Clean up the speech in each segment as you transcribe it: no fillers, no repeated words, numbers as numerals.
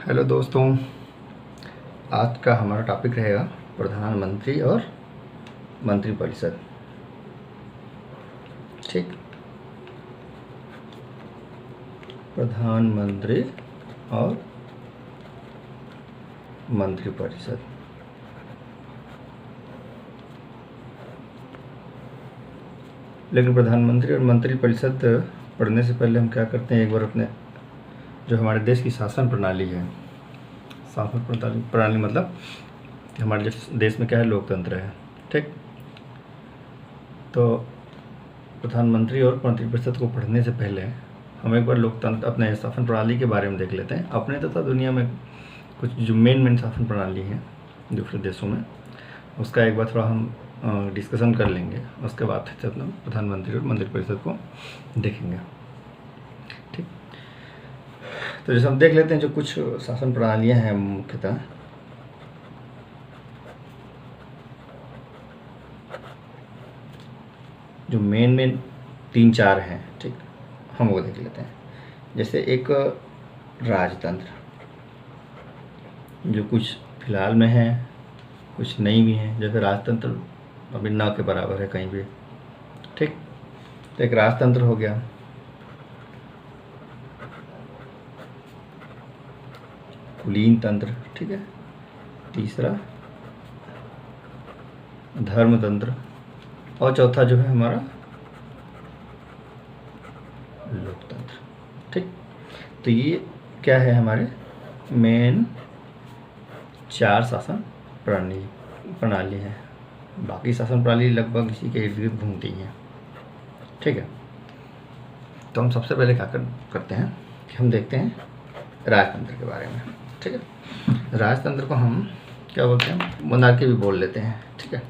Hello दोस्तों, आज का हमारा टॉपिक रहेगा प्रधानमंत्री और मंत्रिपरिषद। ठीक, प्रधानमंत्री और मंत्रिपरिषद। लेकिन प्रधानमंत्री और मंत्रिपरिषद पढ़ने से पहले हम क्या करते हैं, एक बार अपने जो हमारे देश की शासन प्रणाली है, शासन प्रणाली मतलब हमारे देश में क्या है, लोकतंत्र है। ठीक, तो प्रधानमंत्री और मंत्रिपरिषद को पढ़ने से पहले हम एक बार लोकतंत्र अपने शासन प्रणाली के बारे में देख लेते हैं। अपने तथा दुनिया में कुछ जो मेन शासन प्रणाली है दूसरे देशों में, उसका एक बार थोड़ा हम डिस्कशन कर लेंगे। उसके बाद से अपना प्रधानमंत्री और मंत्रिपरिषद को देखेंगे। ठीक, तो जैसे हम देख लेते हैं जो कुछ शासन प्रणालियां हैं मुख्यतः, जो मेन 3-4 हैं। ठीक, हम वो देख लेते हैं। जैसे एक राजतंत्र, जो कुछ फिलहाल में है, कुछ नई भी हैं। जैसे राजतंत्र अभी ना के बराबर है कहीं भी। ठीक, तो एक राजतंत्र हो गया। कुलीन तंत्र, ठीक है। तीसरा धर्मतंत्र, और चौथा जो है हमारा लोकतंत्र। ठीक, तो ये क्या है, हमारे मेन 4 शासन प्रणाली है। बाकी शासन प्रणाली लगभग इसी के इर्द गिर्द घूमती हैं। ठीक है, तो हम सबसे पहले क्या करते हैं कि हम देखते हैं राजतंत्र के बारे में। ठीक है, राजतंत्र को हम क्या बोलते हैं, मोनार्की भी बोल लेते हैं। ठीक है,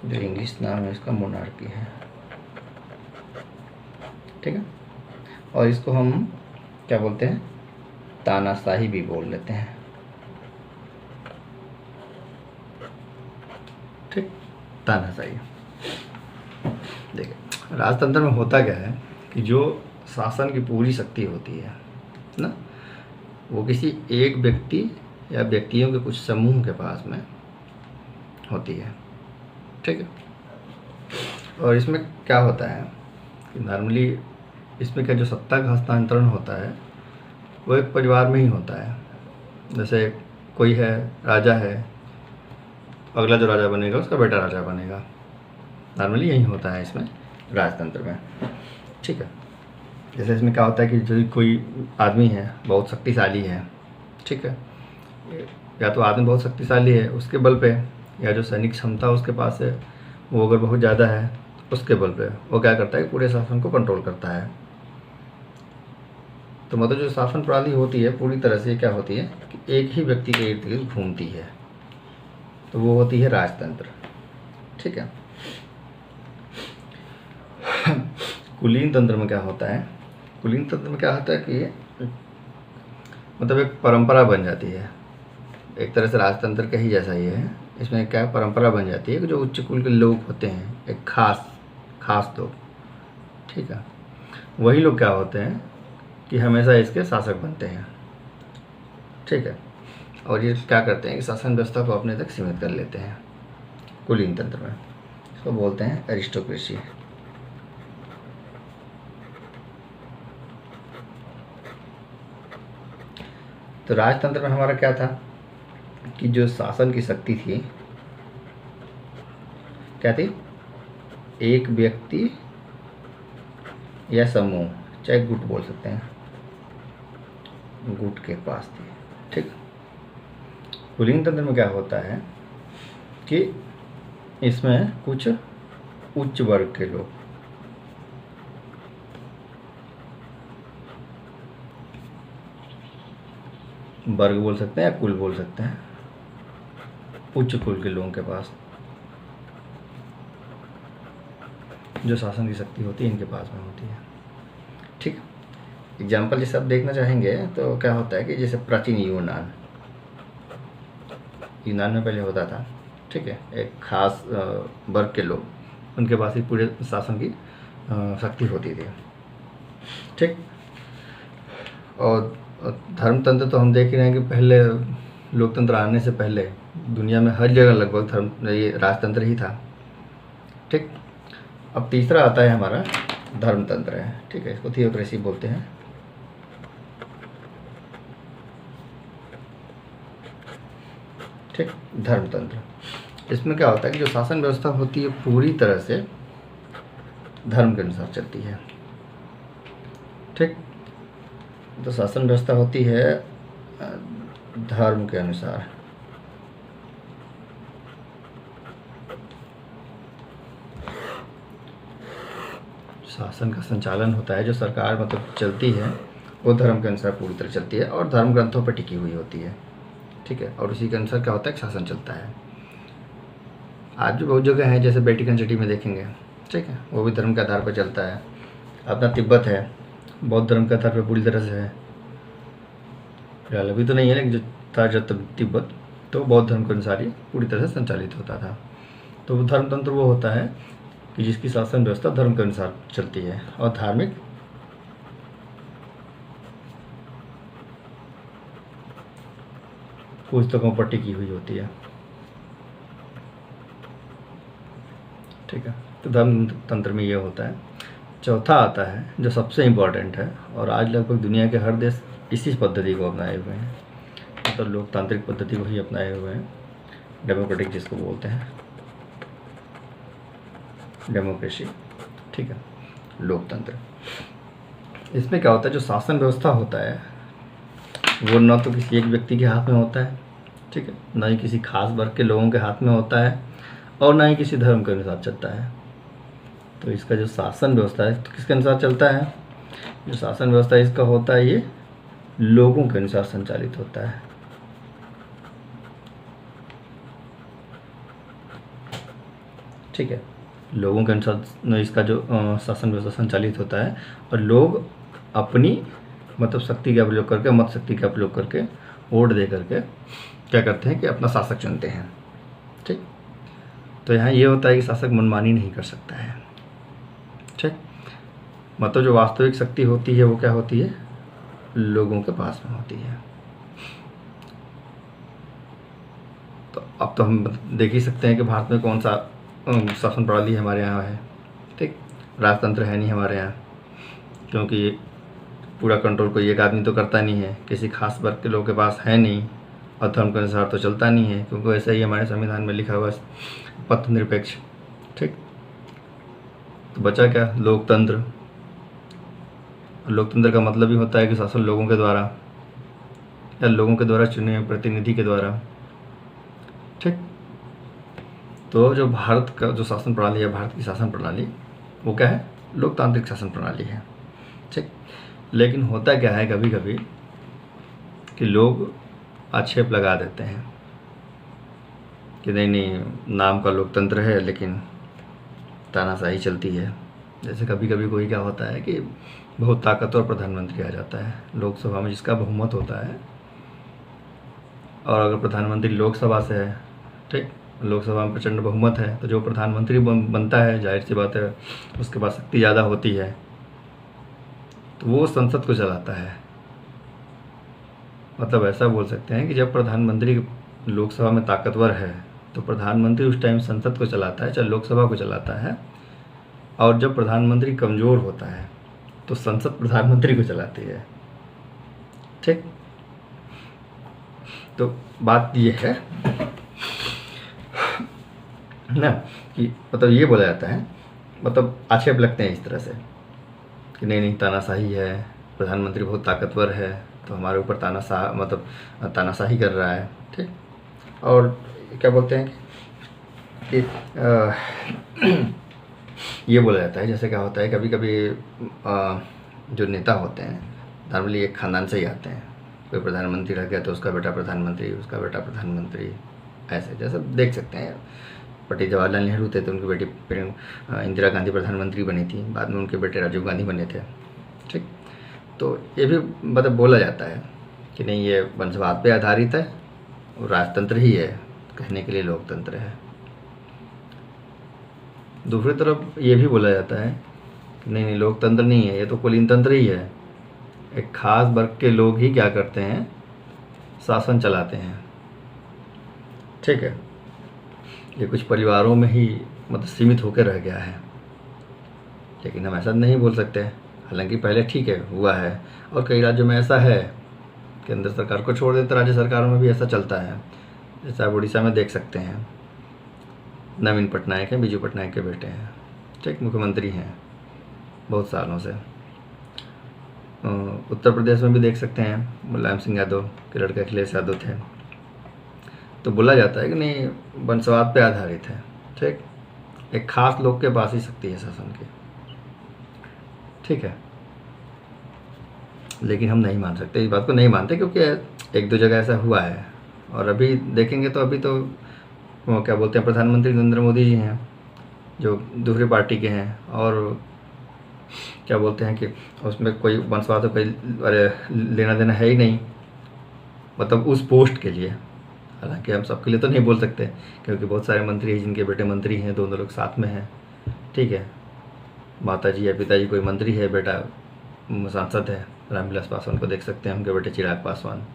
जो इंग्लिश नाम है इसका मोनार्की है। ठीक है, और इसको हम क्या बोलते हैं, तानाशाही भी बोल लेते हैं। ठीक, तानाशाही। देखिए, राजतंत्र में होता क्या है कि जो शासन की पूरी शक्ति होती है ना, वो किसी एक व्यक्ति या व्यक्तियों के कुछ समूह के पास में होती है। ठीक है, और इसमें क्या होता है कि नॉर्मली इसमें क्या, जो सत्ता का हस्तांतरण होता है वो एक परिवार में ही होता है। जैसे कोई है, राजा है, अगला जो राजा बनेगा उसका बेटा राजा बनेगा। नॉर्मली यही होता है इसमें राजतंत्र में। ठीक है, जैसे इसमें क्या होता है कि जो कोई आदमी है बहुत शक्तिशाली है, ठीक है, या तो आदमी बहुत शक्तिशाली है उसके बल पे, या जो सैनिक क्षमता उसके पास है वो अगर बहुत ज़्यादा है उसके बल पे वो क्या करता है, पूरे शासन को कंट्रोल करता है। तो मतलब जो शासन प्रणाली होती है पूरी तरह से क्या होती है कि एक ही व्यक्ति के इर्द गिर्द घूमती है, तो वो होती है राजतंत्र। ठीक है, कुलीन तंत्र में क्या होता है, कुलीन तंत्र में क्या होता है कि मतलब एक परंपरा बन जाती है। एक तरह से राजतंत्र का ही जैसा ही है। इसमें क्या परंपरा बन जाती है कि जो उच्च कुल के लोग होते हैं, एक खास लोग, ठीक है, वही लोग क्या होते हैं कि हमेशा इसके शासक बनते हैं। ठीक है, और ये क्या करते हैं कि शासन व्यवस्था को अपने तक सीमित कर लेते हैं। कुलीन तंत्र में इसको बोलते हैं एरिस्टोक्रेसी। तो राजतंत्र में हमारा क्या था कि जो शासन की शक्ति थी क्या थी, एक व्यक्ति या समूह, चाहे गुट बोल सकते हैं, गुट के पास थी। ठीक, कुलीन तंत्र में क्या होता है कि इसमें कुछ उच्च वर्ग के लोग, वर्ग बोल सकते हैं या कुल बोल सकते हैं, उच्च कुल के लोगों के पास जो शासन की शक्ति होती है इनके पास में होती है। ठीक, एग्जाम्पल जैसे आप देखना चाहेंगे तो क्या होता है कि जैसे प्राचीन यूनान में पहले होता था। ठीक है, एक खास वर्ग के लोग, उनके पास ही पूरे शासन की शक्ति होती थी। ठीक, और धर्मतंत्र तो हम देख ही रहे हैं कि पहले लोकतंत्र आने से पहले दुनिया में हर जगह लगभग ये राजतंत्र ही था। ठीक, अब तीसरा आता है हमारा धर्मतंत्र है। ठीक है, इसको थियोक्रेसी बोलते हैं। ठीक, धर्मतंत्र, इसमें क्या होता है कि जो शासन व्यवस्था होती है पूरी तरह से धर्म के अनुसार चलती है। ठीक, तो शासन व्यवस्था होती है धर्म के अनुसार। शासन का संचालन होता है, जो सरकार मतलब चलती है वो धर्म के अनुसार पूरी तरह चलती है और धर्म ग्रंथों पर टिकी हुई होती है। ठीक है, और उसी के अनुसार क्या होता है, शासन चलता है। आज भी बहुत जगह हैं, जैसे वेटिकन सिटी में देखेंगे। ठीक है, वो भी धर्म के आधार पर चलता है। अपना तिब्बत है, बौद्ध धर्म के आधार पर पूरी तरह से है। फिलहाल अभी तो नहीं है, लेकिन जो था जब तिब्बत, तो बौद्ध धर्म के अनुसार ही पूरी तरह से संचालित होता था। तो धर्मतंत्र वो होता है कि जिसकी शासन व्यवस्था धर्म के अनुसार चलती है और धार्मिक पुस्तकों पर टिकी हुई होती है। ठीक है, तो धर्म तंत्र में ये होता है। चौथा आता है जो सबसे इम्पोर्टेंट है, और आज लगभग दुनिया के हर देश इसी पद्धति को अपनाए हुए हैं, मतलब लोकतांत्रिक पद्धति को ही अपनाए हुए हैं, डेमोक्रेटिक जिसको बोलते हैं, डेमोक्रेसी। ठीक है, लोकतंत्र, इसमें क्या होता है, जो शासन व्यवस्था होता है वो न तो किसी एक व्यक्ति के हाथ में होता है, ठीक है, न ही किसी खास वर्ग के लोगों के हाथ में होता है, और ना ही किसी धर्म के अनुसार चलता है। तो इसका जो शासन व्यवस्था है तो किसके अनुसार चलता है, जो शासन व्यवस्था इसका होता है ये लोगों के अनुसार संचालित होता है। ठीक है, लोगों के अनुसार इसका जो शासन व्यवस्था संचालित होता है, और लोग अपनी मतलब शक्ति का प्रयोग करके, मत शक्ति का प्रयोग करके, वोट दे करके क्या करते हैं कि अपना शासक चुनते हैं। ठीक, तो यहाँ ये होता है कि शासक मनमानी नहीं कर सकता है। ठीक, मतलब जो वास्तविक शक्ति होती है वो क्या होती है, लोगों के पास में होती है। तो अब तो हम देख ही सकते हैं कि भारत में कौन सा शासन प्रणाली हमारे यहाँ है। ठीक, राजतंत्र है नहीं हमारे यहाँ, क्योंकि पूरा कंट्रोल कोई एक आदमी तो करता नहीं है, किसी खास वर्ग के लोगों के पास है नहीं, और धर्म के अनुसार तो चलता नहीं है, क्योंकि वैसे ही हमारे संविधान में लिखा हुआ पथ निरपेक्ष। ठीक, तो बचा क्या, लोकतंत्र। लोकतंत्र का मतलब ही होता है कि शासन लोगों के द्वारा या लोगों के द्वारा चुने हुए प्रतिनिधि के द्वारा। ठीक, तो जो भारत का जो शासन प्रणाली है, भारत की शासन प्रणाली, वो क्या है, लोकतांत्रिक शासन प्रणाली है। ठीक, लेकिन होता क्या है कभी कभी कि लोग आक्षेप लगा देते हैं कि नहीं नाम का लोकतंत्र है लेकिन तानाशाही चलती है। जैसे कभी कभी कोई क्या होता है कि बहुत ताकतवर प्रधानमंत्री आ जाता है लोकसभा में, जिसका बहुमत होता है, और अगर प्रधानमंत्री लोकसभा से है, ठीक, लोकसभा में प्रचंड बहुमत है, तो जो प्रधानमंत्री बनता है, जाहिर सी बात है उसके पास शक्ति ज़्यादा होती है, तो वो संसद को चलाता है। मतलब ऐसा बोल सकते हैं कि जब प्रधानमंत्री लोकसभा में ताकतवर है तो प्रधानमंत्री उस टाइम संसद को चलाता है, चाहे लोकसभा को चलाता है, और जब प्रधानमंत्री कमज़ोर होता है तो संसद प्रधानमंत्री को चलाती है। ठीक, तो बात ये है ना कि मतलब ये बोला जाता है, मतलब आक्षेप लगते हैं इस तरह से कि नहीं तानाशाही है, प्रधानमंत्री बहुत ताकतवर है तो हमारे ऊपर तानाशाही कर रहा है। ठीक, और क्या बोलते हैं कि ये बोला जाता है, जैसे क्या होता है कभी कभी जो नेता होते हैं नॉर्मली एक ख़ानदान से ही आते हैं। कोई प्रधानमंत्री रह गया तो उसका बेटा प्रधानमंत्री, उसका बेटा प्रधानमंत्री, ऐसे जैसे देख सकते हैं। पंडित जवाहरलाल नेहरू थे तो उनकी बेटी इंदिरा गांधी प्रधानमंत्री बनी थी, बाद में उनके बेटे राजीव गांधी बने थे। ठीक, तो ये भी मतलब बोला जाता है कि नहीं ये वंशवाद पे आधारित है और राजतंत्र ही है, कहने के लिए लोकतंत्र है। दूसरी तरफ ये भी बोला जाता है कि नहीं लोकतंत्र नहीं है, ये तो कुलीन तंत्र ही है, एक खास वर्ग के लोग ही क्या करते हैं, शासन चलाते हैं। ठीक है, ये कुछ परिवारों में ही मतलब सीमित होकर रह गया है, लेकिन हम ऐसा नहीं बोल सकते। हालांकि पहले ठीक है हुआ है, और कई राज्यों में ऐसा है, केंद्र सरकार को छोड़ देते राज्य सरकारों में भी ऐसा चलता है। जैसे आप उड़ीसा में देख सकते हैं, नवीन पटनायक हैं, बीजू पटनायक के बेटे हैं, ठीक, मुख्यमंत्री हैं बहुत सालों से। उत्तर प्रदेश में भी देख सकते हैं, मुलायम सिंह यादव के लड़के अखिलेश यादव थे। तो बोला जाता है कि नहीं, वंशवाद पे आधारित है। ठीक, एक खास लोग के पास ही शक्ति है शासन की। ठीक है, लेकिन हम नहीं मान सकते, इस बात को नहीं मानते, क्योंकि एक दो जगह ऐसा हुआ है। और अभी देखेंगे तो अभी तो वो क्या बोलते हैं, प्रधानमंत्री नरेंद्र मोदी जी हैं जो दूसरी पार्टी के हैं, और क्या बोलते हैं कि उसमें कोई वंशवाद से कोई लेना देना है ही नहीं, मतलब उस पोस्ट के लिए। हालांकि हम सबके लिए तो नहीं बोल सकते, क्योंकि बहुत सारे मंत्री हैं जिनके बेटे मंत्री हैं, दोनों लोग साथ में हैं। ठीक है, माता जी या पिताजी कोई मंत्री है, बेटा सांसद है, रामविलास पासवान को देख सकते हैं, उनके बेटे चिराग पासवान।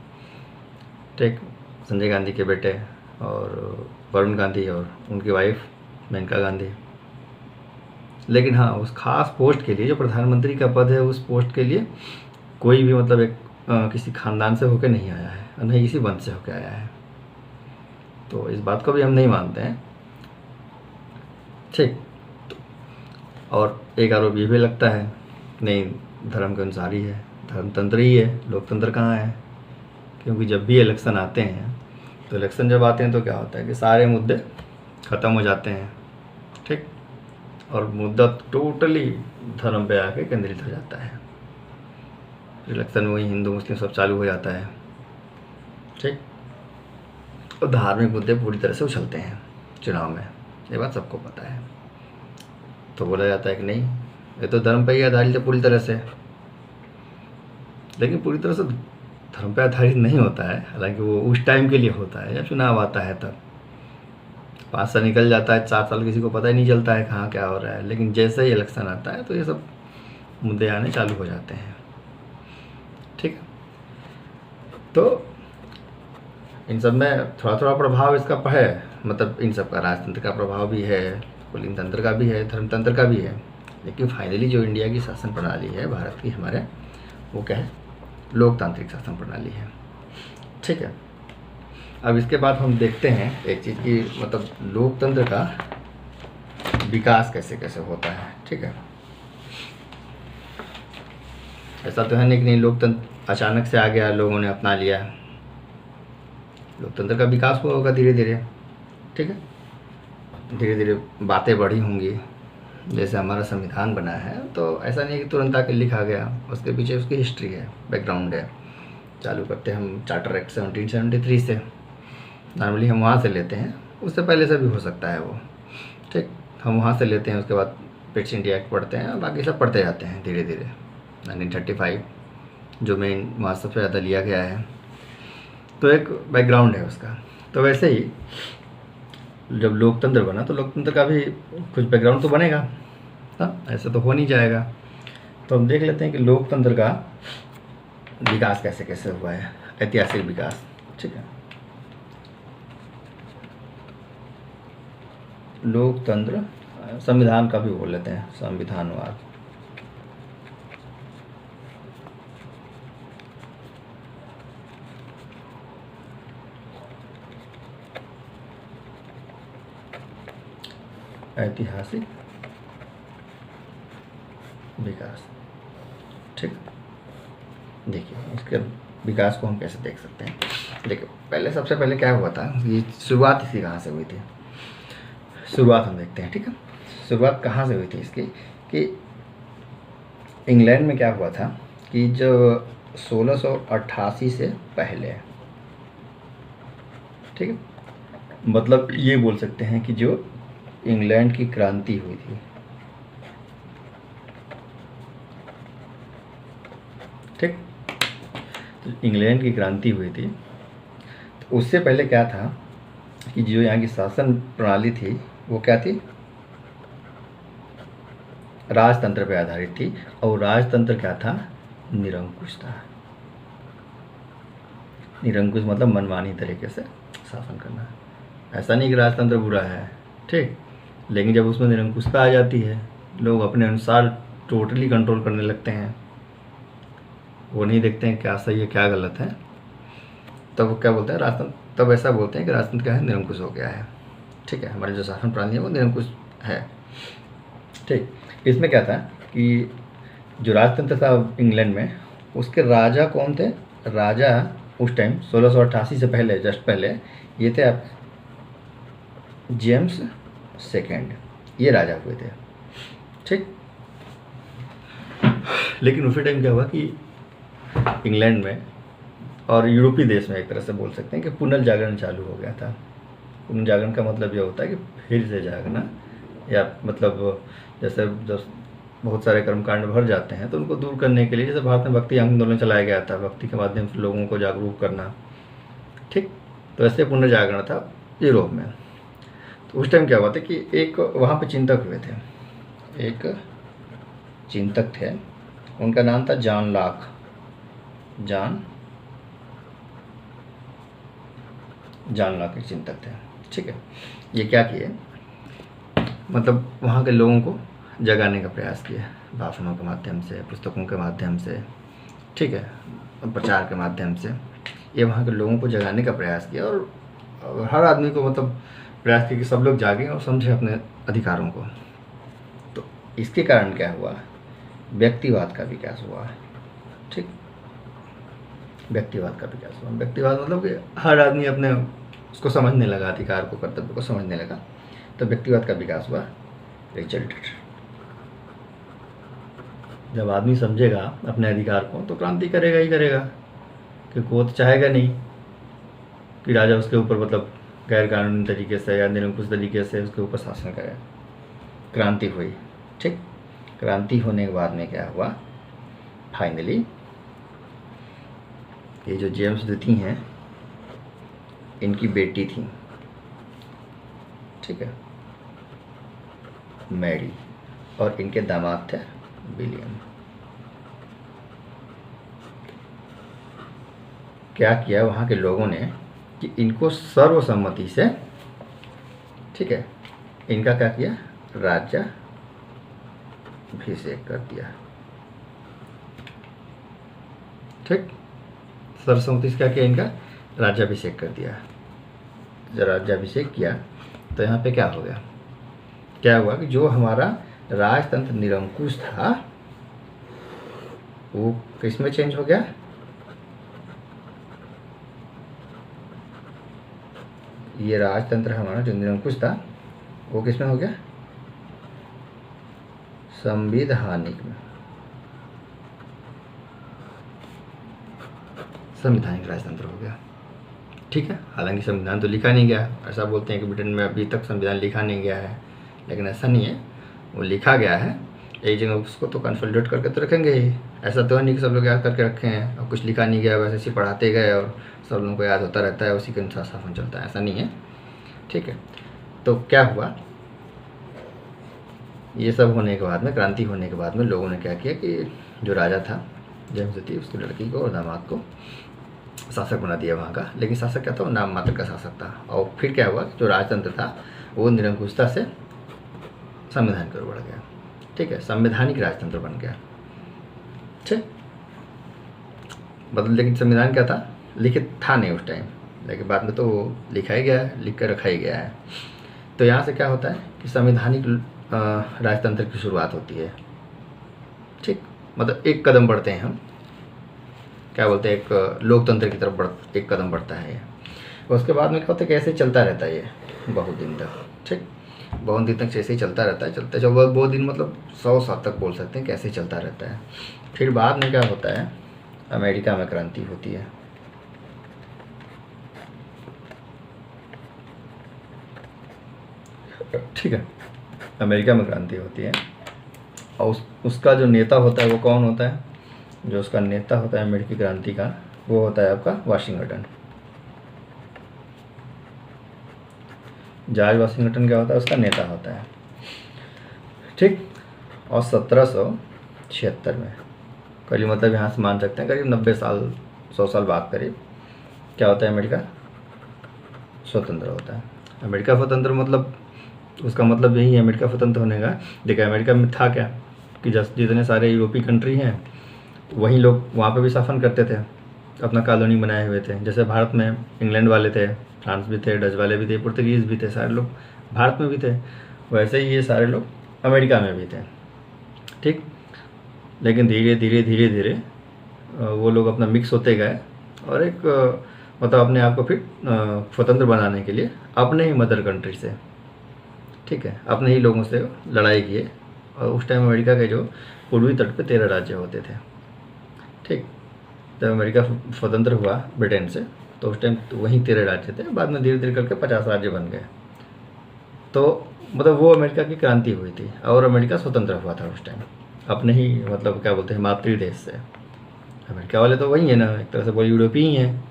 ठीक, संजय गांधी के बेटे और वरुण गांधी, और उनकी वाइफ मेनका गांधी। लेकिन हाँ, उस खास पोस्ट के लिए, जो प्रधानमंत्री का पद है, उस पोस्ट के लिए कोई भी मतलब एक किसी खानदान से होकर नहीं आया है, और नहीं किसी वंश से होकर आया है। तो इस बात को भी हम नहीं मानते हैं। ठीक, और एक आरोप ये भी लगता है, नहीं धर्म के अनुसार ही है, धर्मतंत्र ही है, लोकतंत्र कहाँ है। क्योंकि जब भी इलेक्शन आते हैं, तो इलेक्शन जब आते हैं तो क्या होता है कि सारे मुद्दे ख़त्म हो जाते हैं। ठीक, और मुद्दा टोटली धर्म पे आके केंद्रित हो जाता है। इलेक्शन में वही हिंदू मुस्लिम सब चालू हो जाता है। ठीक, और धार्मिक मुद्दे पूरी तरह से उछलते हैं चुनाव में, ये बात सबको पता है। तो बोला जाता है कि नहीं, ये तो धर्म पे ही आधारित है पूरी तरह से। लेकिन पूरी तरह से धर्म पे आधारित नहीं होता है, हालांकि वो उस टाइम के लिए होता है जब चुनाव आता है। तब 5 साल निकल जाता है, 4 साल किसी को पता ही नहीं चलता है कहाँ क्या हो रहा है। लेकिन जैसे ही इलेक्शन आता है तो ये सब मुद्दे आने चालू हो जाते हैं। ठीक है, तो इन सब में थोड़ा थोड़ा प्रभाव इसका है, मतलब इन सब का राजतंत्र का प्रभाव भी है, पुलिंग तंत्र का भी है, धर्मतंत्र का भी है। लेकिन फाइनली जो इंडिया की शासन प्रणाली है, भारत की हमारे, वो क्या है, लोकतांत्रिक शासन प्रणाली है। ठीक है, अब इसके बाद हम देखते हैं एक चीज़ की, मतलब लोकतंत्र का विकास कैसे कैसे होता है। ठीक है, ऐसा तो है नहीं कि नहीं लोकतंत्र अचानक से आ गया, लोगों ने अपना लिया। लोकतंत्र का विकास हुआ होगा धीरे धीरे। ठीक है, धीरे धीरे बातें बढ़ी होंगी। जैसे हमारा संविधान बना है, तो ऐसा नहीं है कि तुरंत आके लिखा गया, उसके पीछे उसकी हिस्ट्री है, बैकग्राउंड है। चालू करते हैं हम चार्टर एक्ट 1773 से, नॉर्मली हम वहाँ से लेते हैं, उससे पहले से भी हो सकता है वो। ठीक, हम वहाँ से लेते हैं, उसके बाद ब्रिटिश इंडिया एक्ट पढ़ते हैं, और बाकी सब पढ़ते जाते हैं धीरे धीरे। 1935 जो मेन वहाँ सबसे ज़्यादा लिया गया है, तो एक बैकग्राउंड है उसका। तो वैसे ही जब लोकतंत्र बना, तो लोकतंत्र का भी कुछ बैकग्राउंड तो बनेगा ना, ऐसे तो हो नहीं जाएगा। तो हम देख लेते हैं कि लोकतंत्र का विकास कैसे कैसे हुआ है, ऐतिहासिक विकास। ठीक है, लोकतंत्र, संविधान का भी बोल लेते हैं, संविधानवाद। ऐतिहासिक विकास। ठीक, देखिए इसके विकास को हम कैसे देख सकते हैं। देखिए पहले, सबसे पहले क्या हुआ था, ये शुरुआत इसी कहाँ से हुई थी, शुरुआत हम देखते हैं। ठीक है, शुरुआत कहाँ से हुई थी इसकी, कि इंग्लैंड में क्या हुआ था कि जो 1688 से पहले, ठीक है, मतलब ये बोल सकते हैं कि जो इंग्लैंड की क्रांति हुई थी, ठीक, तो इंग्लैंड की क्रांति हुई थी, तो उससे पहले क्या था कि जो यहाँ की शासन प्रणाली थी, वो क्या थी, राजतंत्र पे आधारित थी। और राजतंत्र क्या था, निरंकुश था। निरंकुश मतलब मनमानी तरीके से शासन करना। ऐसा नहीं कि राजतंत्र बुरा है, ठीक, लेकिन जब उसमें निरंकुशता आ जाती है, लोग अपने अनुसार टोटली कंट्रोल करने लगते हैं, वो नहीं देखते हैं क्या सही है क्या गलत है, तब वो क्या बोलते हैं राजतंत्र, तब ऐसा बोलते हैं कि राजतंत्र क्या है, निरंकुश हो गया है। ठीक है, हमारे जो शासन प्रणाली है वो निरंकुश है। ठीक, इसमें क्या था कि जो राजतंत्र था इंग्लैंड में, उसके राजा कौन थे? राजा उस टाइम 1688 से पहले, जस्ट पहले, ये थे आप जेम्स सेकेंड, ये राजा हुए थे। ठीक, लेकिन उसी टाइम क्या हुआ कि इंग्लैंड में और यूरोपीय देश में एक तरह से बोल सकते हैं कि पुनर्जागरण चालू हो गया था। पुनर्जागरण का मतलब ये होता है कि फिर से जागना, या मतलब जैसे जब बहुत सारे कर्मकांड भर जाते हैं तो उनको दूर करने के लिए, जैसे भारत में भक्ति आंदोलन चलाया गया था, भक्ति के माध्यम से लोगों को जागरूक करना। ठीक, तो ऐसे पुनर्जागरण था यूरोप में। तो उस टाइम क्या हुआ था कि एक वहाँ पे चिंतक हुए थे, एक चिंतक थे, उनका नाम था जॉन लॉक। जॉन लॉक एक चिंतक थे। ठीक है, ये क्या किए, मतलब वहाँ के लोगों को जगाने का प्रयास किया, भाषणों के माध्यम से, पुस्तकों के माध्यम से, ठीक है, प्रचार के माध्यम से, ये वहाँ के लोगों को जगाने का प्रयास किया, और हर आदमी को मतलब प्रयास किया कि सब लोग जागें और समझें अपने अधिकारों को। तो इसके कारण क्या हुआ, व्यक्तिवाद का विकास हुआ। ठीक, व्यक्तिवाद का विकास हुआ। व्यक्तिवाद मतलब कि हर आदमी अपने उसको समझने लगा, अधिकार को, कर्तव्य को समझने लगा, तो व्यक्तिवाद का विकास हुआ। रिजल्ट, जब आदमी समझेगा अपने अधिकार को तो क्रांति करेगा ही करेगा, क्योंकि वो तो चाहेगा नहीं कि राजा उसके ऊपर मतलब गैर कानूनी तरीके से या निरंकुश तरीके से उसके ऊपर शासन करे। क्रांति हुई। ठीक, क्रांति होने के बाद में क्या हुआ, फाइनली ये जो जेम्स द्वितीय हैं, इनकी बेटी थी, ठीक है, मैरी, और इनके दामाद थे विलियम। क्या किया वहाँ के लोगों ने कि इनको सर्वसम्मति से, ठीक है, इनका क्या किया, राज्याभिषेक कर दिया। ठीक, सर्वसम्मति से क्या किया, इनका राज्याभिषेक कर दिया। जब राज्याभिषेक किया तो यहाँ पे क्या हो गया, क्या हुआ कि जो हमारा राजतंत्र निरंकुश था वो किस में चेंज हो गया, ये राजतंत्र हमारा जो निरंकुश था वो किस में हो गया, संवैधानिक में, संवैधानिक राजतंत्र हो गया। ठीक है, हालांकि संविधान तो लिखा नहीं गया, ऐसा बोलते हैं कि ब्रिटेन में अभी तक संविधान लिखा नहीं गया है, लेकिन ऐसा नहीं है, वो लिखा गया है एक जगह, उसको तो कंसोलिडेट करके तो रखेंगे ही। ऐसा तो नहीं कि सब लोग याद करके रखे हैं और कुछ लिखा नहीं गया, वैसे ऐसे पढ़ाते गए और सब लोगों को याद होता रहता है, उसी के अनुसार शासन चलता है, ऐसा नहीं है। ठीक है, तो क्या हुआ, ये सब होने के बाद में, क्रांति होने के बाद में लोगों ने क्या किया कि जो राजा था जेम्स द्वितीय, उसकी लड़की को और दामाद को शासक बना दिया वहाँ का। लेकिन शासक क्या था, वो नाम मात्र का शासक था। और फिर क्या हुआ, जो राजतंत्र था वो निरंकुशता से संविधान की ओर बढ़ गया। ठीक है, संवैधानिक राजतंत्र बन गया। ठीक, मतलब लेकिन संविधान क्या था, लिखित था नहीं उस टाइम, लेकिन बाद में तो लिखा ही गया है, लिख कर रखा ही गया है। तो यहाँ से क्या होता है कि संवैधानिक राजतंत्र की शुरुआत होती है। ठीक, मतलब एक कदम बढ़ते हैं हम, क्या बोलते हैं, एक लोकतंत्र की तरफ एक कदम बढ़ता है ये। उसके बाद में क्या होता है कि ऐसे चलता रहता है ये बहुत दिन तक। ठीक, बहुत दिन तक ऐसे ही चलता रहता है, चलता है बहुत दिन, मतलब 100 साल तक बोल सकते हैं कि ऐसे ही चलता रहता है। फिर बाद में क्या होता है, अमेरिका में क्रांति होती है। ठीक है, अमेरिका में क्रांति होती है, और उसका जो नेता होता है वो कौन होता है, जो उसका नेता होता है अमेरिकी क्रांति का, वो होता है आपका वाशिंगटन। जॉर्ज वाशिंगटन क्या होता है, उसका नेता होता है। ठीक, और 1776 में पहली मतलब यहाँ से मान सकते हैं करीब 90 साल 100 साल बाद करीब क्या होता है, अमेरिका स्वतंत्र होता है। अमेरिका स्वतंत्र मतलब उसका मतलब यही है अमेरिका स्वतंत्र होने का। देखिए अमेरिका में था क्या कि जितने सारे यूरोपीय कंट्री हैं वहीं लोग वहाँ पे भी शासन करते थे, अपना कॉलोनी बनाए हुए थे। जैसे भारत में इंग्लैंड वाले थे, फ्रांस भी थे, डच वाले भी थे, पुर्तगीज़ भी थे, सारे लोग भारत में भी थे। वैसे ही ये सारे लोग अमेरिका में भी थे, ठीक। लेकिन धीरे धीरे धीरे धीरे वो लोग अपना मिक्स होते गए और एक मतलब अपने आप को फिर स्वतंत्र बनाने के लिए अपने ही मदर कंट्री से, ठीक है, अपने ही लोगों से लड़ाई किए। और उस टाइम अमेरिका के जो पूर्वी तट पे 13 राज्य होते थे, ठीक। जब अमेरिका स्वतंत्र हुआ ब्रिटेन से तो उस टाइम वहीं 13 राज्य थे, बाद में धीरे धीरे करके 50 राज्य बन गए। तो मतलब वो अमेरिका की क्रांति हुई थी और अमेरिका स्वतंत्र हुआ था उस टाइम अपने ही मतलब क्या बोलते हैं मातृ देश से। अमेरिका वाले तो वही है ना, एक तरह से वो यूरोपीय ही हैं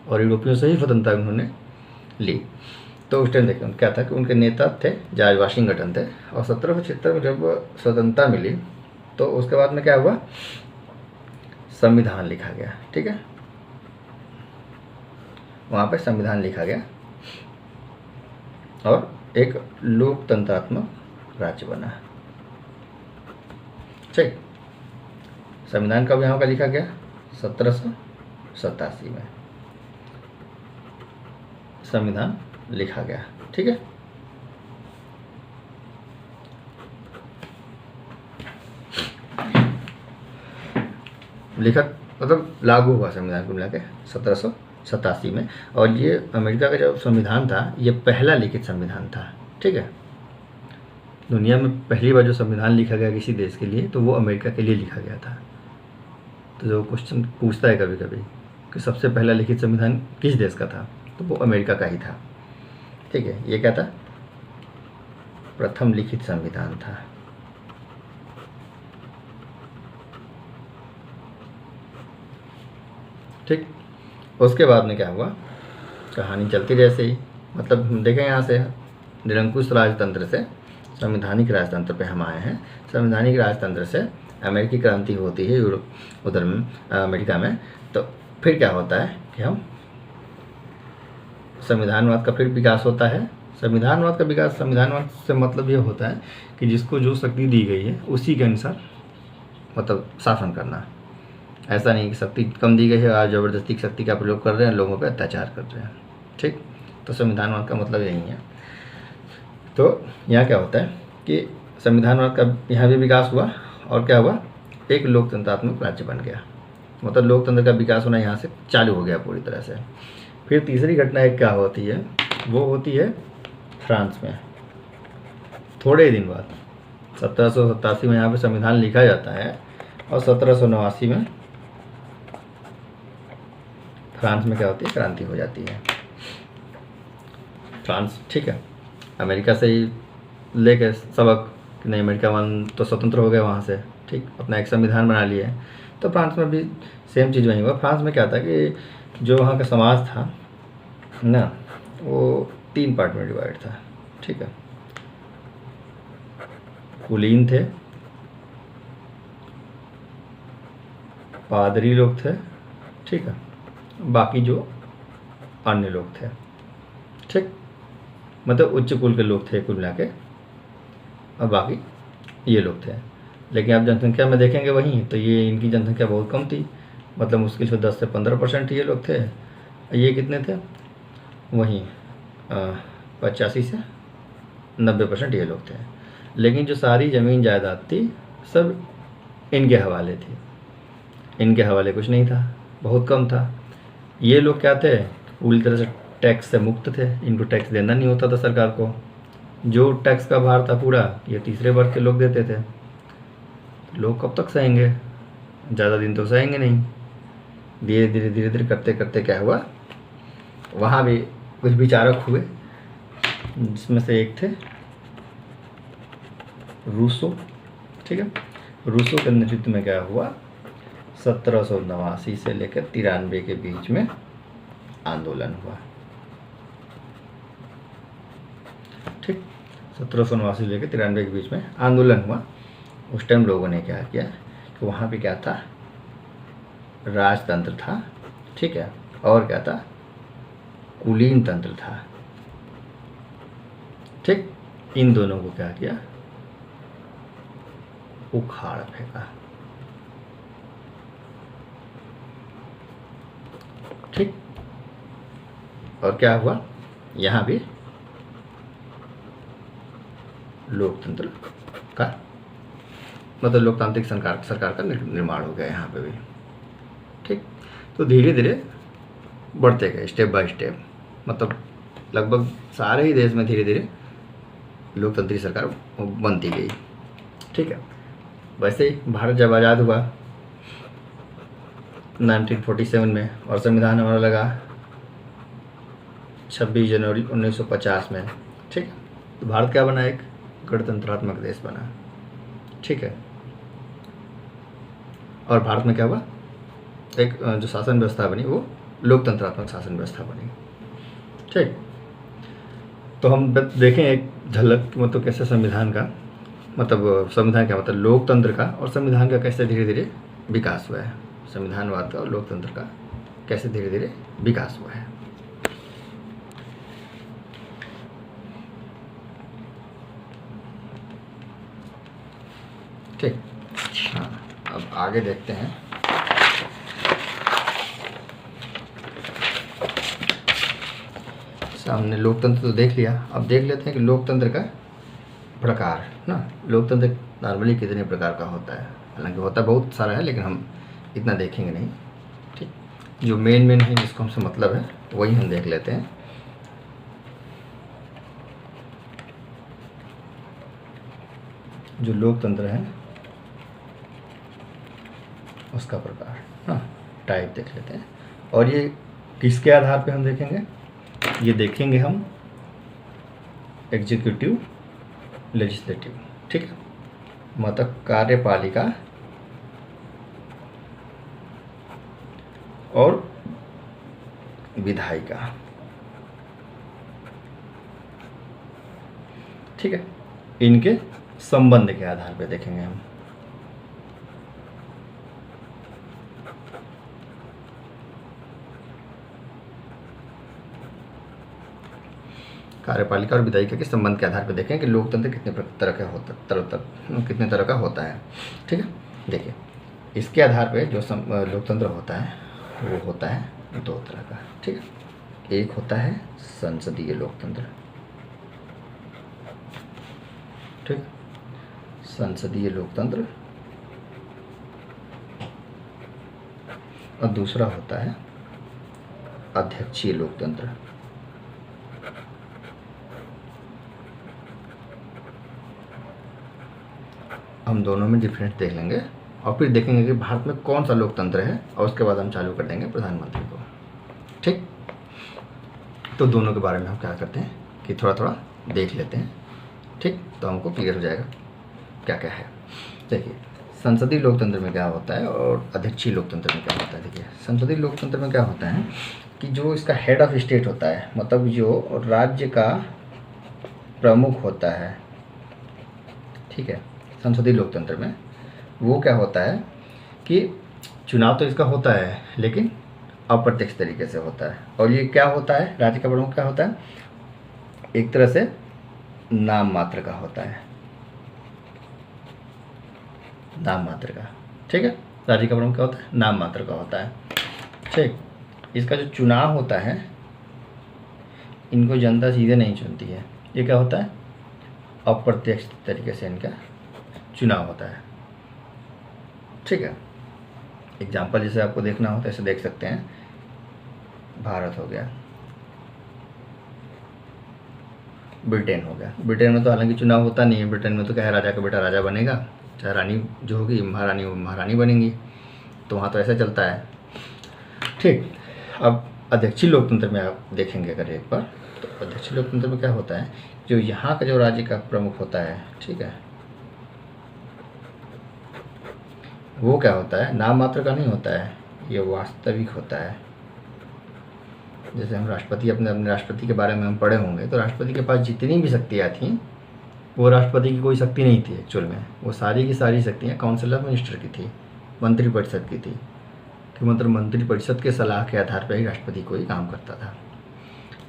और यूरोपियों से ही स्वतंत्रता उन्होंने ली। तो उस टाइम देखो क्या था कि उनके नेता थे जॉर्ज वाशिंगटन थे। और 1776 में जब स्वतंत्रता मिली तो उसके बाद में क्या हुआ, संविधान लिखा गया, ठीक है। वहाँ पे संविधान लिखा गया और एक लोकतंत्रात्मक राज्य बना, ठीक। संविधान कब यहाँ का लिखा गया, 1787 में संविधान लिखा गया, ठीक है। लिखा मतलब लागू हुआ संविधान को मिला के 1787 में। और ये अमेरिका का जो संविधान था ये पहला लिखित संविधान था, ठीक है। दुनिया में पहली बार जो संविधान लिखा गया किसी देश के लिए तो वो अमेरिका के लिए लिखा गया था। तो जो क्वेश्चन पूछता है कभी कभी कि सबसे पहला लिखित संविधान किस देश का था, तो वो अमेरिका का ही था, ठीक है। ये क्या था, प्रथम लिखित संविधान था, ठीक। उसके बाद में क्या हुआ, कहानी चलती जैसे ही मतलब हम देखें यहाँ से निरंकुश राजतंत्र से संवैधानिक राजतंत्र पे हम आए हैं। संवैधानिक राजतंत्र से अमेरिकी क्रांति होती है यूरोप उधर में अमेरिका में। तो फिर क्या होता है कि हम संविधानवाद का फिर विकास होता है। संविधानवाद का विकास, संविधानवाद से मतलब ये होता है कि जिसको जो शक्ति दी गई है उसी के अनुसार मतलब शासन करना। ऐसा नहीं कि शक्ति कम दी गई है और ज़बरदस्ती शक्ति का प्रयोग कर रहे हैं, लोगों पे अत्याचार कर रहे हैं, ठीक। तो संविधानवाद का मतलब यही है। तो यहाँ क्या होता है कि संविधानवाद का यहाँ भी विकास हुआ और क्या हुआ, एक लोकतंत्रात्मक राज्य बन गया। मतलब लोकतंत्र का विकास होना यहाँ से चालू हो गया पूरी तरह से। फिर तीसरी घटना एक क्या होती है, वो होती है फ्रांस में। थोड़े दिन बाद 1787 में यहाँ पे संविधान लिखा जाता है और 1789 में फ्रांस में क्या होती है, क्रांति हो जाती है। फ्रांस, ठीक है, अमेरिका से ही लेके सबक कि नहीं, अमेरिका वन तो स्वतंत्र हो गए वहाँ से, ठीक, अपना एक संविधान बना लिए। तो फ्रांस में भी सेम चीज़ वही हुआ। फ्रांस में क्या था कि जो वहाँ का समाज था ना, वो 3 पार्ट में डिवाइड था, ठीक है। कुलीन थे, पादरी लोग थे, ठीक है, बाकी जो अन्य लोग थे, ठीक, मतलब उच्च कुल के लोग थे कुल मिला के, और बाकी ये लोग थे। लेकिन आप जनसंख्या में देखेंगे वहीं तो ये इनकी जनसंख्या बहुत कम थी, मतलब मुश्किल से 10 से 15% ये लोग थे। ये कितने थे, वहीं 85 से 90% ये लोग थे। लेकिन जो सारी ज़मीन जायदाद थी सब इनके हवाले थी, इनके हवाले कुछ नहीं था, बहुत कम था। ये लोग क्या थे, पूरी तरह से टैक्स से मुक्त थे, इनको टैक्स देना नहीं होता था सरकार को। जो टैक्स का भार था पूरा ये तीसरे वर्ग के लोग देते थे। लोग कब तक सहेंगे, ज़्यादा दिन तो सहेंगे नहीं। धीरे धीरे धीरे धीरे करते करते क्या हुआ, वहाँ भी कुछ विचारक हुए, जिसमें से एक थे रूसो, ठीक है। रूसो के नेतृत्व में क्या हुआ, 1789 से लेकर 93 के बीच में आंदोलन हुआ, ठीक। 1789 से लेकर 93 के बीच में आंदोलन हुआ। उस टाइम लोगों ने क्या किया कि वहाँ पे क्या था, राजतंत्र था, ठीक है, और क्या था, कुलीन तंत्र था। ठीक, इन दोनों को क्या किया, उखाड़ फेंका। ठीक, और क्या हुआ, यहाँ भी लोकतंत्र का मतलब लोकतांत्रिक सरकार का निर्माण हो गया यहाँ पे भी। ठीक, तो धीरे धीरे बढ़ते गए स्टेप बाय स्टेप, मतलब लगभग सारे ही देश में धीरे धीरे लोकतंत्री सरकार बनती गई। ठीक है, वैसे ही भारत जब आज़ाद हुआ 1947 में, और संविधान हमारा लगा 26 जनवरी 1950 में। ठीक है, तो भारत क्या बना, एक गणतंत्रात्मक देश बना। ठीक है, और भारत में क्या हुआ, एक जो शासन व्यवस्था बनी वो लोकतंत्रात्मक शासन व्यवस्था बनी। ठीक, तो हम देखें एक झलक, मतलब कैसे संविधान का मतलब संविधान क्या मतलब लोकतंत्र का और संविधान का कैसे धीरे धीरे विकास हुआ है, संविधानवाद का और लोकतंत्र का कैसे धीरे धीरे विकास हुआ है। ठीक, हाँ, अब आगे देखते हैं। सामने लोकतंत्र तो देख लिया, अब देख लेते हैं कि लोकतंत्र का प्रकार ना, लोकतंत्र नॉर्मली कितने प्रकार का होता है, हालांकि होता बहुत सारा है लेकिन हम इतना देखेंगे नहीं। ठीक, जो मेन है जिसको हमसे मतलब है वही हम देख लेते हैं। जो लोकतंत्र है उसका प्रकार, हाँ, टाइप देख लेते हैं। और ये किसके आधार पे हम देखेंगे, ये देखेंगे हम एग्जीक्यूटिव लेजिस्लेटिव। ठीक है, मतलब कार्यपालिका और विधायिका। ठीक है, इनके संबंध के आधार पे देखेंगे हम। कार्यपालिका और विधायिका के संबंध के आधार पर देखें कि लोकतंत्र कितने तरह का होता है। ठीक है, देखिए इसके आधार पे जो लोकतंत्र होता है वो होता है दो तरह का। ठीक है, एक होता है संसदीय लोकतंत्र। ठीक, संसदीय लोकतंत्र, और दूसरा होता है अध्यक्षीय लोकतंत्र। हम दोनों में डिफरेंस देख लेंगे और फिर देखेंगे कि भारत में कौन सा लोकतंत्र है, और उसके बाद हम चालू कर देंगे प्रधानमंत्री को। ठीक, तो दोनों के बारे में हम क्या करते हैं कि थोड़ा थोड़ा देख लेते हैं। ठीक, तो हमको क्लियर हो जाएगा क्या क्या है। देखिए संसदीय लोकतंत्र में क्या होता है और अध्यक्षीय लोकतंत्र में क्या होता है। देखिए संसदीय लोकतंत्र में क्या होता है कि जो इसका हेड ऑफ स्टेट होता है, मतलब जो राज्य का प्रमुख होता है, ठीक है, संसदीय लोकतंत्र में वो क्या होता है कि चुनाव तो इसका होता है लेकिन अप्रत्यक्ष तरीके से होता है। और ये क्या होता है, राज्य का प्रमुख क्या होता है, एक तरह से नाम मात्र का होता है, नाम मात्र का। ठीक है, राज्य का प्रमुख क्या होता है, नाम मात्र का होता है। ठीक, इसका जो चुनाव होता है इनको जनता सीधे नहीं चुनती है, ये क्या होता है, अप्रत्यक्ष तरीके से इनका चुनाव होता है। ठीक है, एग्जाम्पल जैसे आपको देखना हो तो ऐसे देख सकते हैं, भारत हो गया, ब्रिटेन हो गया। ब्रिटेन में तो हालांकि चुनाव होता नहीं है, ब्रिटेन में तो क्या है, राजा का बेटा राजा बनेगा, चाहे रानी जो होगी महारानी वो महारानी बनेंगी, तो वहाँ तो ऐसा चलता है। ठीक, अब अध्यक्षीय लोकतंत्र में आप देखेंगे अगर एक बार, तो अध्यक्षीय लोकतंत्र में क्या होता है, जो यहाँ का जो राज्य का प्रमुख होता है, ठीक है, वो क्या होता है, नाम मात्र का नहीं होता है, ये वास्तविक होता है। जैसे हम राष्ट्रपति अपने राष्ट्रपति के बारे में हम पढ़े होंगे, तो राष्ट्रपति के पास जितनी भी शक्तियाँ थीं वो राष्ट्रपति की कोई शक्ति नहीं थी एक्चुअल में, वो सारी की सारी शक्तियाँ काउंसिल ऑफ मिनिस्टर की थी, मंत्रिपरिषद की थी। कि मतलब मंत्रिपरिषद के सलाह के आधार पर ही राष्ट्रपति कोई काम करता था।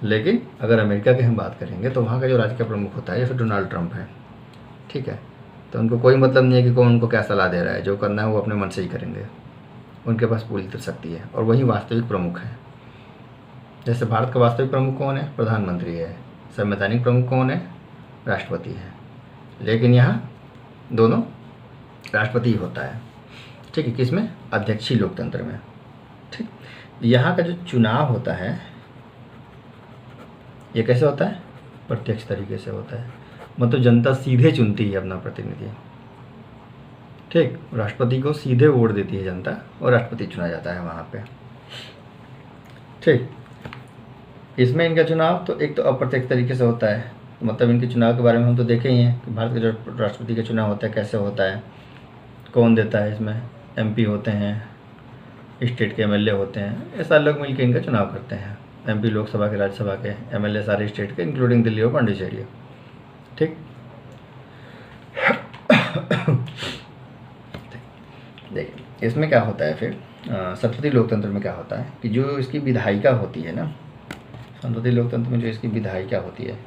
लेकिन अगर अमेरिका की हम बात करेंगे तो वहाँ का जो राज्य का प्रमुख होता है जैसे डोनाल्ड ट्रंप है, ठीक है, तो उनको कोई मतलब नहीं है कि कौन उनको क्या सलाह दे रहा है, जो करना है वो अपने मन से ही करेंगे, उनके पास पूरी तरह शक्ति है और वही वास्तविक प्रमुख है। जैसे भारत का वास्तविक प्रमुख कौन है? प्रधानमंत्री है। संवैधानिक प्रमुख कौन है? राष्ट्रपति है। लेकिन यहाँ दोनों राष्ट्रपति होता है, ठीक है, किसमें? अध्यक्षीय लोकतंत्र में, ठीक। यहाँ का जो चुनाव होता है ये कैसे होता है? प्रत्यक्ष तरीके से होता है, मतलब जनता सीधे चुनती है अपना प्रतिनिधि, ठीक। राष्ट्रपति को सीधे वोट देती है जनता और राष्ट्रपति चुना जाता है वहाँ पे, ठीक। इसमें इनका चुनाव तो एक तो अप्रत्यक्ष तरीके से होता है, मतलब इनके चुनाव के बारे में हम तो देखे ही हैं कि भारत का जो राष्ट्रपति का चुनाव होता है कैसे होता है, कौन देता है। इसमें एमपी होते हैं, स्टेट के एमएलए होते हैं, ये सारे लोग मिलकर इनका चुनाव करते हैं। एमपी लोकसभा के, राज्यसभा के, एमएलए सारे स्टेट के इंक्लूडिंग दिल्ली और पांडिचेरी, ठीक। देखिए इसमें क्या होता है फिर संसदीय लोकतंत्र में क्या होता है कि जो इसकी विधायिका होती है ना, संसदीय लोकतंत्र में जो इसकी विधायिका होती है,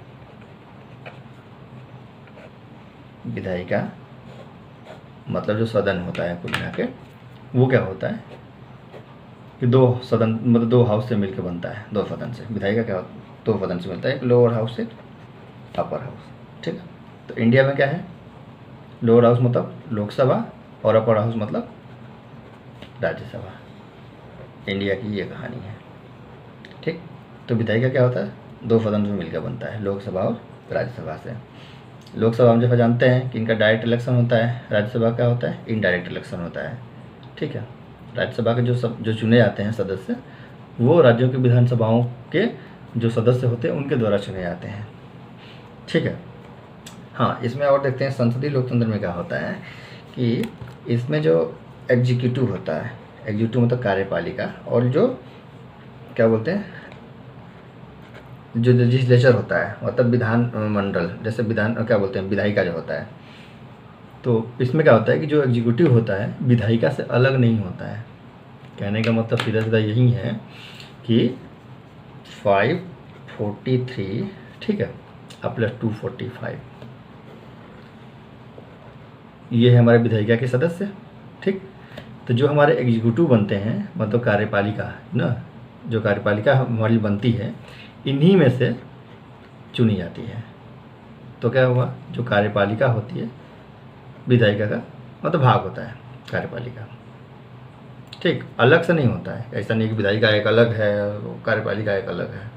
विधायिका मतलब जो सदन होता है कुल मिला के, वो क्या होता है कि दो सदन मतलब दो हाउस से मिलकर बनता है, दो सदन से। विधायिका क्या होता है? दो सदन से मिलता है, एक लोअर हाउस से अपर हाउस, ठीक है। तो इंडिया में क्या है? लोअर हाउस मतलब लोकसभा और अपर हाउस मतलब राज्यसभा। इंडिया की ये कहानी है, ठीक। तो विधायिका क्या होता है? दो सदन से मिलकर बनता है, लोकसभा और राज्यसभा से। लोकसभा हम जैसा जानते हैं कि इनका डायरेक्ट इलेक्शन होता है, राज्यसभा क्या होता है? इनडायरेक्ट इलेक्शन होता है, ठीक है। राज्यसभा के जो चुने जाते हैं सदस्य, वो राज्यों की विधानसभाओं के जो सदस्य होते हैं उनके द्वारा चुने जाते हैं, ठीक है। हाँ, इसमें और देखते हैं संसदीय लोकतंत्र में क्या होता है कि इसमें जो एग्जीक्यूटिव होता है, एग्जीक्यूटिव मतलब कार्यपालिका, और जो क्या बोलते हैं जो लेजिस्लेचर होता है मतलब विधान मंडल, जैसे विधान क्या बोलते हैं विधायिका जो होता है। तो इसमें क्या होता है कि जो एग्जीक्यूटिव होता है विधायिका से अलग नहीं होता है। कहने का मतलब सीधा सीधा यही है कि 543, ठीक है, अब प्लस 245, ये है हमारे विधायिका के सदस्य, ठीक। तो जो हमारे एग्जीक्यूटिव बनते हैं मतलब कार्यपालिका ना, जो कार्यपालिका हमारी बनती है इन्हीं में से चुनी जाती है। तो क्या हुआ, जो कार्यपालिका होती है विधायिका का मतलब भाग होता है कार्यपालिका, ठीक। अलग से नहीं होता है, ऐसा नहीं कि विधायिका एक अलग है कार्यपालिका एक अलग है,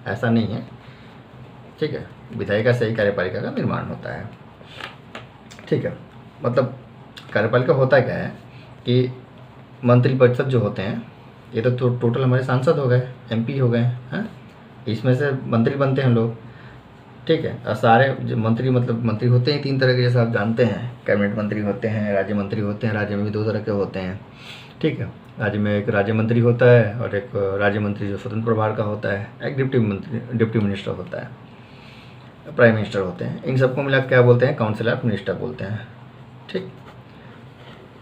ऐसा नहीं है, ठीक है। विधायिका से ही कार्यपालिका का निर्माण होता है, ठीक है। मतलब कार्यपालिका होता क्या है कि मंत्रिपरिषद जो होते हैं ये तो टोटल हमारे सांसद हो गए, एमपी हो गए हैं, इसमें से मंत्री बनते हैं लोग, ठीक है। और सारे जो मंत्री मतलब मंत्री होते हैं तीन तरह के, जैसे आप जानते हैं, कैबिनेट मंत्री होते हैं, राज्य मंत्री होते हैं, राज्य में भी दो तरह के होते हैं, ठीक है। राज्य में एक राज्य मंत्री होता है और एक राज्य मंत्री जो स्वतंत्र प्रभार का होता है, एक डिप्टी मिनिस्टर होता है, प्राइम मिनिस्टर होते हैं। इन सबको मिला क्या बोलते हैं? काउंसिल ऑफ मिनिस्टर बोलते हैं, ठीक,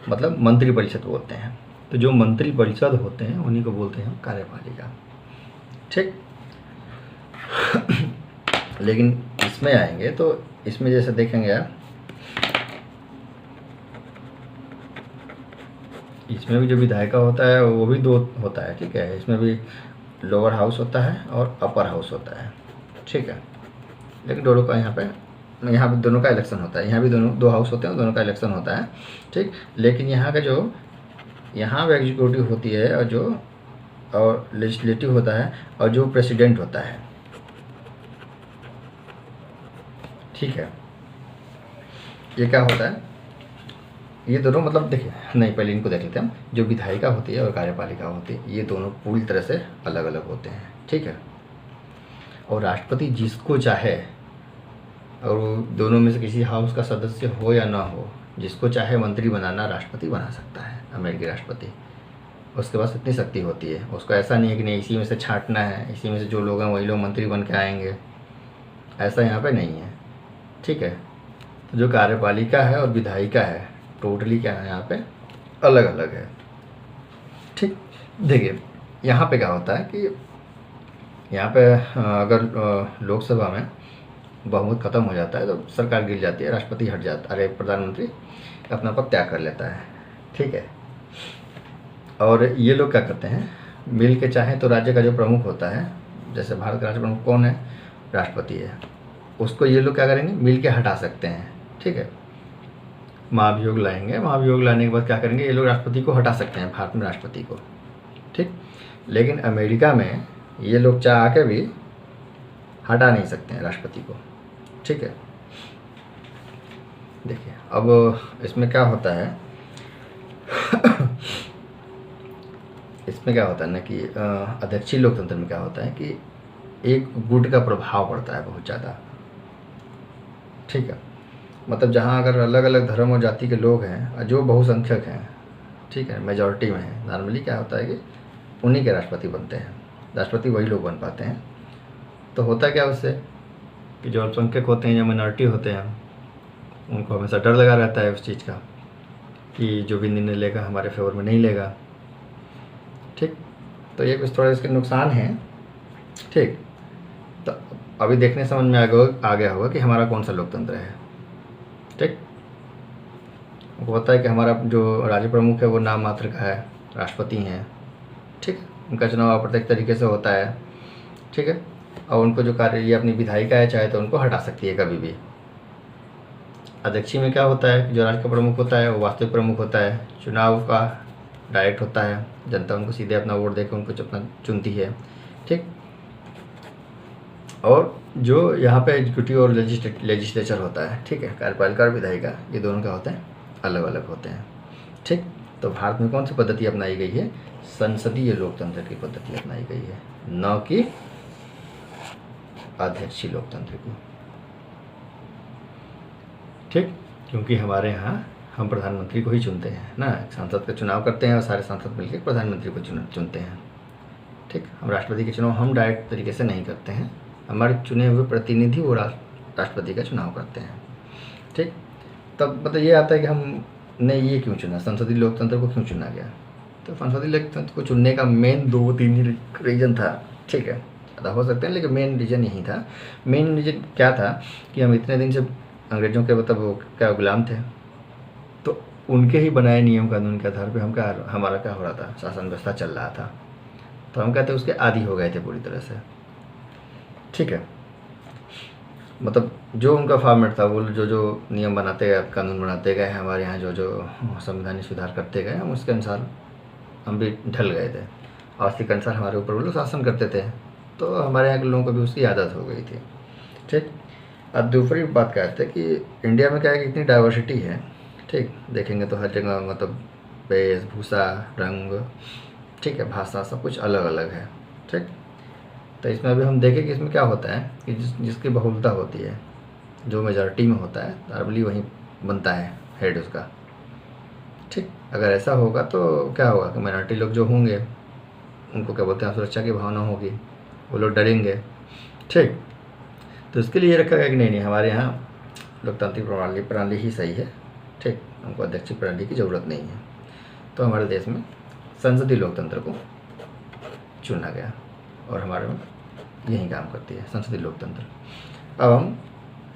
मतलब मंत्रिपरिषद बोलते हैं। तो जो मंत्रिपरिषद होते हैं उन्हीं को बोलते हैं कार्यपालिका, ठीक। लेकिन इसमें आएंगे तो इसमें जैसे देखेंगे आप, इसमें भी जो विधायिका होता है वो भी दो होता है, ठीक है। इसमें भी लोअर हाउस होता है और अपर हाउस होता है, ठीक है। लेकिन दोनों का यहाँ पे दोनों का इलेक्शन होता है, यहाँ भी दोनों दो हाउस होते हैं, दोनों का इलेक्शन होता है, ठीक। लेकिन यहाँ का जो यहाँ पे एग्जीक्यूटिव होती है और लेजिस्लेटिव होता है और जो प्रेसिडेंट होता है, ठीक है। ये क्या होता है, ये दोनों मतलब देखिए, नहीं पहले इनको देख लेते हैं हम। जो विधायिका होती है और कार्यपालिका होती है ये दोनों पूरी तरह से अलग अलग होते हैं, ठीक है। और राष्ट्रपति जिसको चाहे, और वो दोनों में से किसी हाउस का सदस्य हो या ना हो, जिसको चाहे मंत्री बनाना राष्ट्रपति बना सकता है, अमेरिकी राष्ट्रपति। उसके पास इतनी शक्ति होती है, उसको ऐसा नहीं है कि नहीं इसी में से छांटना है, इसी में से जो लोग हैं वही लोग मंत्री बन के आएंगे, ऐसा यहाँ पे नहीं है, ठीक है। तो जो कार्यपालिका है और विधायिका है टोटली क्या है यहाँ पे अलग अलग है, ठीक। देखिए यहाँ पे क्या होता है कि यहाँ पे अगर लोकसभा में बहुमत खत्म हो जाता है तो सरकार गिर जाती है, राष्ट्रपति हट जाता, अरे प्रधानमंत्री अपना पद त्याग कर लेता है, ठीक है। और ये लोग क्या करते हैं, मिल के चाहें तो राज्य का जो प्रमुख होता है, जैसे भारत का राष्ट्र प्रमुख कौन है, राष्ट्रपति है, उसको ये लोग क्या करेंगे, मिल के हटा सकते हैं, ठीक है। महाभियोग लाएंगे, महाभियोग लाने के बाद क्या करेंगे, ये लोग राष्ट्रपति को हटा सकते हैं, भारत में राष्ट्रपति को, ठीक। लेकिन अमेरिका में ये लोग चाह के भी हटा नहीं सकते हैं राष्ट्रपति को, ठीक है। देखिए अब इसमें क्या होता है इसमें क्या होता है ना कि अध्यक्षीय लोकतंत्र में क्या होता है कि एक गुट का प्रभाव पड़ता है बहुत ज़्यादा, ठीक है। मतलब जहाँ अगर अलग अलग धर्म और जाति के लोग हैं जो बहुसंख्यक हैं, ठीक है, मेजॉरिटी में है, नॉर्मली क्या होता है कि उन्हीं के राष्ट्रपति बनते हैं, राष्ट्रपति वही लोग बन पाते हैं। तो होता क्या उससे कि जो अल्पसंख्यक होते हैं या माइनॉरिटी होते हैं उनको हमेशा डर लगा रहता है उस चीज़ का कि जो भी निर्णय लेगा हमारे फेवर में नहीं लेगा, ठीक। तो ये कुछ थोड़े इसके नुकसान हैं, ठीक। तो अभी देखने समझ में आ गया होगा कि हमारा कौन सा लोकतंत्र है, ठीक। वो होता है कि हमारा जो राज्य प्रमुख है वो नाम मात्र का है, राष्ट्रपति हैं, ठीक है। उनका चुनाव अप्रत्यक्ष तरीके से होता है, ठीक है। और उनको जो कार्य ये अपनी विधायिका है चाहे तो उनको हटा सकती है कभी भी। अध्यक्षीय में क्या होता है कि जो राज्य का प्रमुख होता है वो वास्तविक प्रमुख होता है, चुनाव का डायरेक्ट होता है, जनता उनको सीधे अपना वोट देकर उनको अपना चुनती है, ठीक। और जो यहाँ पे एग्जीक्यूटिव और लेजिस्लेचर होता है, ठीक है, कार्यपालिका और विधायिका, ये दोनों क्या होते हैं, अलग अलग होते हैं, ठीक। तो भारत में कौन सी पद्धति अपनाई गई है, संसदीय लोकतंत्र की पद्धति अपनाई गई है, न कि अध्यक्षीय लोकतंत्र की, ठीक। क्योंकि हमारे यहाँ हम प्रधानमंत्री को ही चुनते हैं ना, सांसद का चुनाव करते हैं और सारे सांसद मिलकर प्रधानमंत्री को चुनते हैं, ठीक। हम राष्ट्रपति के चुनाव हम डायरेक्ट तरीके से नहीं करते हैं, हमारे चुने हुए प्रतिनिधि वो राष्ट्रपति का चुनाव करते हैं, ठीक। तब मतलब ये आता है कि हमने ये क्यों चुना, संसदीय लोकतंत्र को क्यों चुना गया। तो संसदीय लोकतंत्र को चुनने का मेन 2-3 रीज़न था, ठीक है, ज़्यादा हो सकते हैं लेकिन मेन रीज़न यही था। मेन रीज़न क्या था कि हम इतने दिन से अंग्रेज़ों के मतलब वो क्या गुलाम थे, तो उनके ही बनाए नियम कानून के आधार पर हमारा क्या हो रहा था, शासन व्यवस्था चल रहा था। तो हम कहते उसके आदी हो गए थे पूरी तरह से, ठीक है। मतलब जो उनका फॉर्मेट था, वो जो नियम बनाते गए, कानून बनाते गए, हमारे यहाँ जो संवैधानिक सुधार करते गए, हम उसके अनुसार हम भी ढल गए थे और उसी के अनुसार हमारे ऊपर वो लोग शासन करते थे। तो हमारे यहाँ के लोगों को भी उसकी आदत हो गई थी, ठीक। अब दूसरी बात क्या है कि इंडिया में क्या है कि इतनी डाइवर्सिटी है, ठीक। देखेंगे तो हर जगह मतलब वेशभूषा, रंग, ठीक है, भाषा, सब कुछ अलग अलग है, ठीक। तो इसमें अभी हम देखें कि इसमें क्या होता है कि जिसकी बहुलता होती है, जो मेजॉरिटी में होता है नॉर्मली वहीं बनता है हेड उसका, ठीक। अगर ऐसा होगा तो क्या होगा कि माइनॉरिटी लोग जो होंगे उनको क्या बोलते हैं, सुरक्षा की भावना होगी, वो लोग डरेंगे, ठीक। तो इसके लिए ये रखा गया कि नहीं हमारे यहाँ लोकतांत्रिक प्रणाली ही सही है, ठीक, हमको अध्यक्षीय प्रणाली की ज़रूरत नहीं है। तो हमारे देश में संसदीय लोकतंत्र को चुना गया और हमारे में यही काम करती है संसदीय लोकतंत्र। अब हम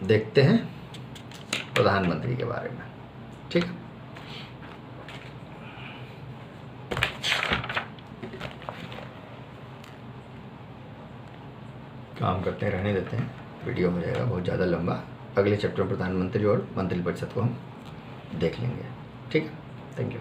देखते हैं प्रधानमंत्री के बारे में, ठीक। काम करते हैं, रहने देते हैं, वीडियो हो जाएगा बहुत ज़्यादा लंबा। अगले चैप्टर में प्रधानमंत्री और मंत्रिपरिषद को हम देख लेंगे, ठीक है। Thank you.